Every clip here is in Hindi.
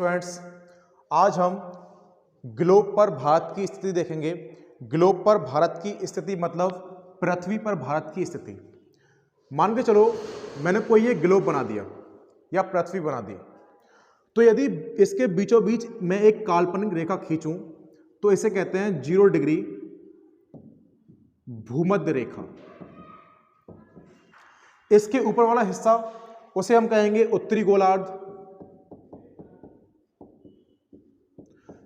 स्टूडेंट्स, आज हम ग्लोब पर भारत की स्थिति देखेंगे। ग्लोब पर भारत की स्थिति मतलब पृथ्वी पर भारत की स्थिति। मान के चलो मैंने कोई ये ग्लोब बना दिया या पृथ्वी बना दी, तो यदि इसके बीचों बीच मैं एक काल्पनिक रेखा खींचूं तो इसे कहते हैं 0 डिग्री भूमध्य रेखा। इसके ऊपर वाला हिस्सा उसे हम कहेंगे उत्तरी गोलार्ध,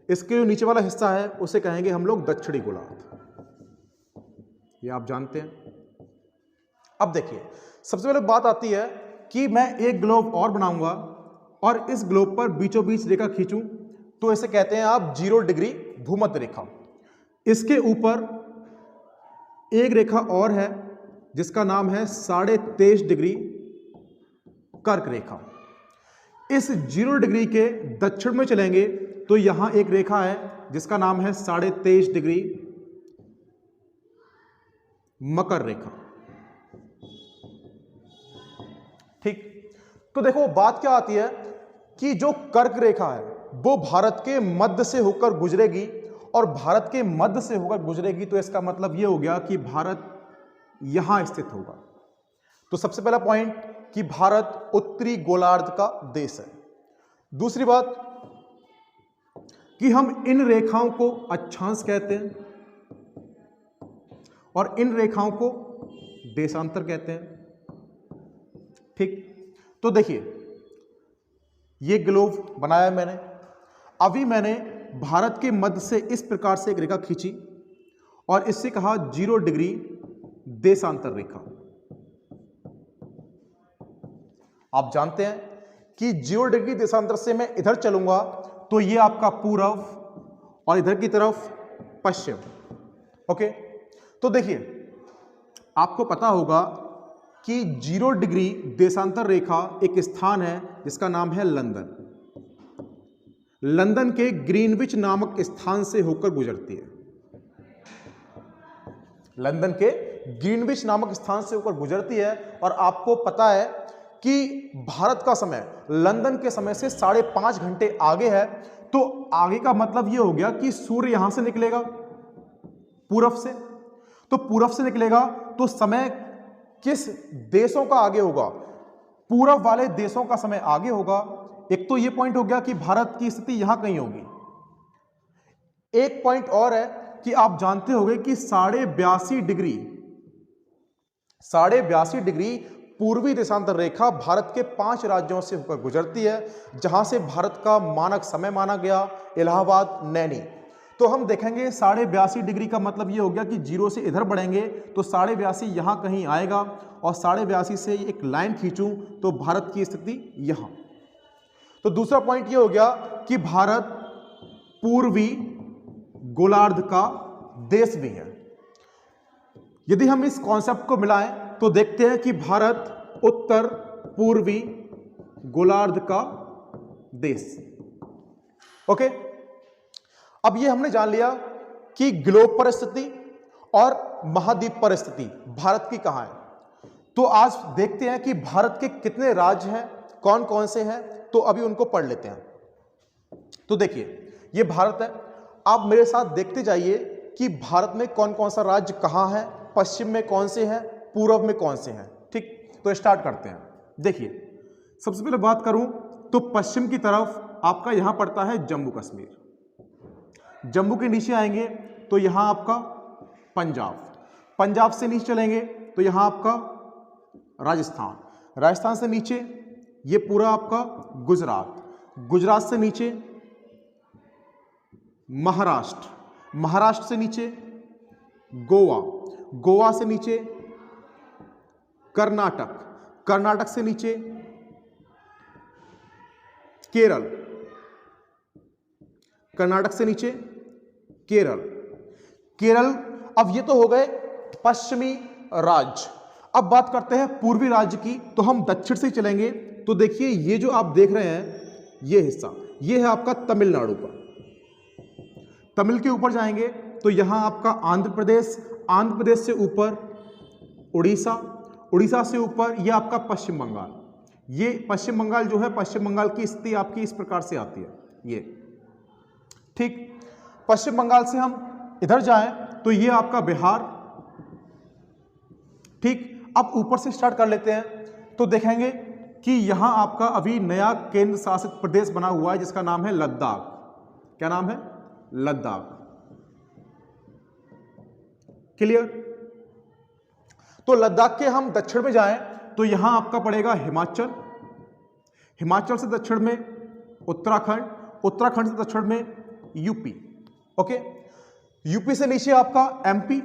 इसके जो नीचे वाला हिस्सा है उसे कहेंगे हम लोग दक्षिणी गोलार्ध। ये आप जानते हैं। अब देखिए, सबसे पहले बात आती है कि मैं एक ग्लोब और बनाऊंगा और इस ग्लोब पर बीचों बीच रेखा खींचूं तो इसे कहते हैं आप 0 डिग्री भूमध्य रेखा। इसके ऊपर एक रेखा और है जिसका नाम है 23.5 डिग्री कर्क रेखा। इस 0 डिग्री के दक्षिण में चलेंगे तो यहां एक रेखा है जिसका नाम है 23.5 डिग्री मकर रेखा। ठीक, तो देखो बात क्या आती है कि जो कर्क रेखा है वो भारत के मध्य से होकर गुजरेगी, और भारत के मध्य से होकर गुजरेगी तो इसका मतलब यह हो गया कि भारत यहां स्थित होगा। तो सबसे पहला पॉइंट कि भारत उत्तरी गोलार्ध का देश है। दूसरी बात कि हम इन रेखाओं को अक्षांश कहते हैं और इन रेखाओं को देशांतर कहते हैं। ठीक, तो देखिए ये ग्लोब बनाया मैंने, अभी मैंने भारत के मध्य से इस प्रकार से एक रेखा खींची और इससे कहा 0 डिग्री देशांतर रेखा। आप जानते हैं कि 0 डिग्री देशांतर से मैं इधर चलूंगा तो ये आपका पूर्व और इधर की तरफ पश्चिम। ओके, तो देखिए आपको पता होगा कि 0 डिग्री देशांतर रेखा एक स्थान है जिसका नाम है लंदन। लंदन के ग्रीनविच नामक स्थान से होकर गुजरती है। लंदन के ग्रीनविच नामक स्थान से होकर गुजरती है, और आपको पता है कि भारत का समय लंदन के समय से 5.5 घंटे आगे है। तो आगे का मतलब यह हो गया कि सूर्य यहां से निकलेगा पूरब से, तो पूरब से निकलेगा तो समय किस देशों का आगे होगा? पूरब वाले देशों का समय आगे होगा। एक तो यह पॉइंट हो गया कि भारत की स्थिति यहां कहीं होगी। एक पॉइंट और है कि आप जानते होंगे कि 82.5 डिग्री पूर्वी देशांतर रेखा भारत के 5 राज्यों से होकर गुजरती है, जहां से भारत का मानक समय माना गया इलाहाबाद, नैनी। तो हम देखेंगे 82.5 डिग्री का मतलब ये हो गया कि 0 से इधर बढ़ेंगे तो 82.5 यहां कहीं आएगा, और 82.5 से एक लाइन खींचूं तो भारत की स्थिति यहां। तो दूसरा पॉइंट ये हो गया कि भारत पूर्वी गोलार्ध का देश भी है। यदि हम इस कॉन्सेप्ट को मिलाएं तो देखते हैं कि भारत उत्तर पूर्वी गोलार्ध का देश। ओके, अब ये हमने जान लिया कि ग्लोब पर स्थिति और महाद्वीप पर स्थिति भारत की कहां है। तो आज देखते हैं कि भारत के कितने राज्य हैं, कौन कौन से हैं, तो अभी उनको पढ़ लेते हैं। तो देखिए ये भारत है, आप मेरे साथ देखते जाइए कि भारत में कौन कौन सा राज्य कहां है, पश्चिम में कौन से हैं, पूर्व में कौन से हैं। ठीक, तो स्टार्ट करते हैं। देखिए सबसे पहले बात करूं तो पश्चिम की तरफ आपका यहां पड़ता है जम्मू कश्मीर। जम्मू के नीचे आएंगे तो यहां आपका पंजाब, पंजाब से नीचे चलेंगे तो यहां आपका राजस्थान, राजस्थान से नीचे ये पूरा आपका गुजरात, गुजरात से नीचे महाराष्ट्र, महाराष्ट्र से नीचे गोवा, गोवा से नीचे कर्नाटक, कर्नाटक से नीचे केरल, कर्नाटक से नीचे केरल, केरल। अब ये तो हो गए पश्चिमी राज्य। अब बात करते हैं पूर्वी राज्य की, तो हम दक्षिण से चलेंगे तो देखिए ये जो आप देख रहे हैं ये हिस्सा, ये है आपका तमिलनाडु का। तमिल के ऊपर जाएंगे तो यहां आपका आंध्र प्रदेश, आंध्र प्रदेश से ऊपर उड़ीसा, उड़ीसा से ऊपर ये आपका पश्चिम बंगाल। ये पश्चिम बंगाल जो है, पश्चिम बंगाल की स्थिति आपकी इस प्रकार से आती है ये, ठीक। पश्चिम बंगाल से हम इधर जाएं तो ये आपका बिहार, ठीक। अब ऊपर से स्टार्ट कर लेते हैं तो देखेंगे कि यहां आपका अभी नया केंद्र शासित प्रदेश बना हुआ है जिसका नाम है लद्दाख। क्या नाम है? लद्दाख। क्लियर? तो लद्दाख के हम दक्षिण में जाएं तो यहां आपका पड़ेगा हिमाचल, हिमाचल से दक्षिण में उत्तराखंड, उत्तराखंड से दक्षिण में यूपी। ओके, यूपी से नीचे आपका एमपी,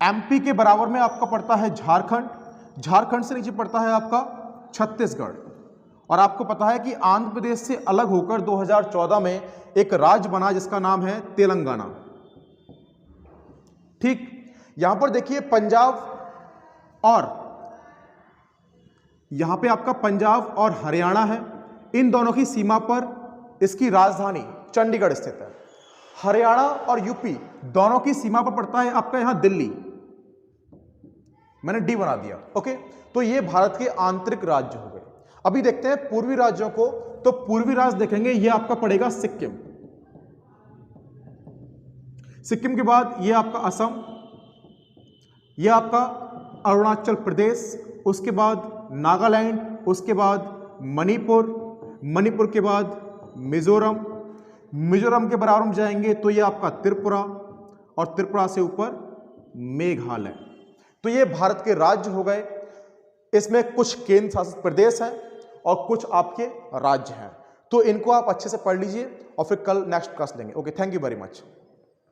एमपी के बराबर में आपका पड़ता है झारखंड, झारखंड से नीचे पड़ता है आपका छत्तीसगढ़। और आपको पता है कि आंध्र प्रदेश से अलग होकर 2014 में एक राज्य बना जिसका नाम है तेलंगाना, ठीक। यहां पर देखिए पंजाब और यहां पे आपका पंजाब और हरियाणा है, इन दोनों की सीमा पर इसकी राजधानी चंडीगढ़ स्थित है। हरियाणा और यूपी दोनों की सीमा पर पड़ता है आपका यहां दिल्ली, मैंने डी बना दिया। ओके, तो ये भारत के आंतरिक राज्य हो गए। अभी देखते हैं पूर्वी राज्यों को, तो पूर्वी राज्य देखेंगे ये आपका पड़ेगा सिक्किम, सिक्किम के बाद ये आपका असम, ये आपका अरुणाचल प्रदेश, उसके बाद नागालैंड, उसके बाद मणिपुर, मणिपुर के बाद मिजोरम, मिजोरम के बराबर में जाएंगे तो ये आपका त्रिपुरा, और त्रिपुरा से ऊपर मेघालय। तो ये भारत के राज्य हो गए, इसमें कुछ केंद्र शासित प्रदेश हैं और कुछ आपके राज्य हैं। तो इनको आप अच्छे से पढ़ लीजिए और फिर कल नेक्स्ट क्लास लेंगे। Okay, thank you very much.